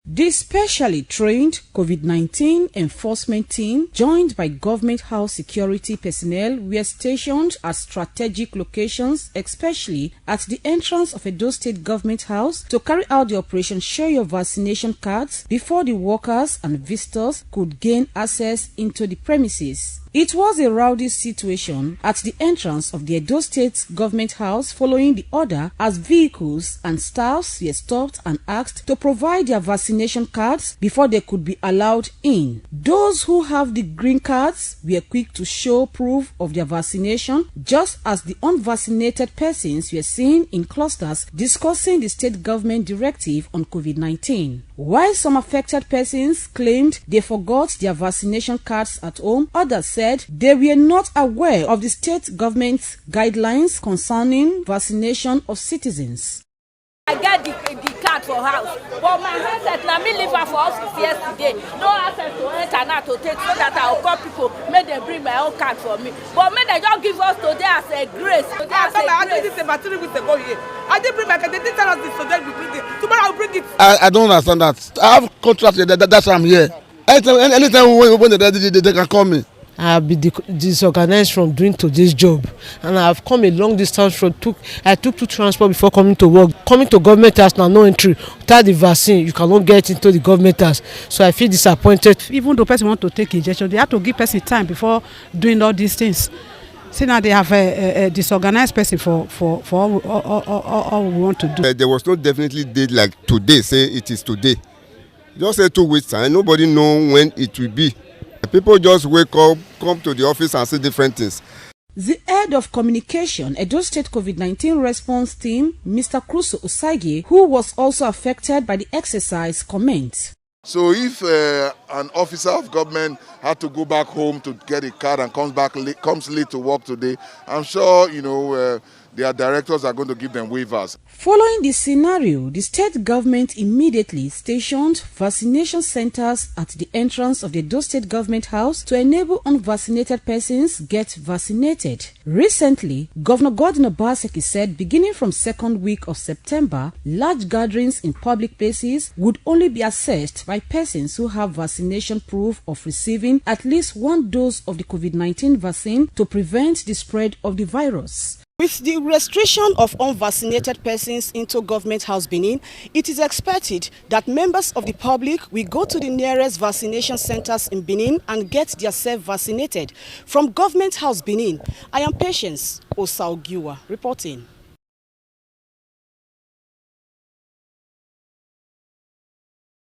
The specially trained COVID-19 enforcement team, joined by government house security personnel, were stationed at strategic locations, especially at the entrance of Edo State Government House, to carry out the operation Share Your Vaccination Cards before the workers and visitors could gain access into the premises. It was a rowdy situation at the entrance of the Edo State Government House following the order, as vehicles and staffs were stopped and asked to provide their vaccination cards before they could be allowed in. Those who have the green cards were quick to show proof of their vaccination, just as the unvaccinated persons were seen in clusters discussing the state government directive on COVID-19. While some affected persons claimed they forgot their vaccination cards at home, others said they were not aware of the state government's guidelines concerning vaccination of citizens. I get the card for house, but my handset na me leave her for office yesterday. No access to internet to take, so that I will call people, make them bring my own card for me. But make they just give us today as a grace. I did this about 3 weeks ago here. I didn't bring my card. They didn't tell us this, so then we bring it. Tomorrow I'll bring it. I don't understand that. I have contract here. That's why I'm here. Anytime when they can call me. I have been disorganized from doing today's job, and I have come a long distance from I took to transport before coming to work. Coming to government house now, no entry. Without the vaccine, you cannot get into the government house. So I feel disappointed. Even though person want to take injection, they have to give person time before doing all these things. See, now they have a disorganized person for all we want to do. There was no definitely date like today. Say it is today. Just say 2 weeks time. Nobody know when it will be. People just wake up, come to the office and say different things. The head of communication, Edo State COVID-19 response team, Mr. Crusoe Osarogiuwa, who was also affected by the exercise, comments. So if an officer of government had to go back home to get a card and comes late to work today, I'm sure, their directors are going to give them waivers. Following this scenario, the state government immediately stationed vaccination centers at the entrance of the Edo State Government House to enable unvaccinated persons get vaccinated. Recently, Governor Govt said beginning from second week of September, large gatherings in public places would only be accessed by persons who have vaccination proof of receiving at least 1 dose of the COVID-19 vaccine to prevent the spread of the virus. With the restriction of unvaccinated persons into Government House Benin, it is expected that members of the public will go to the nearest vaccination centers in Benin and get themselves vaccinated. From Government House Benin, I am Patience Osarogiuwa reporting.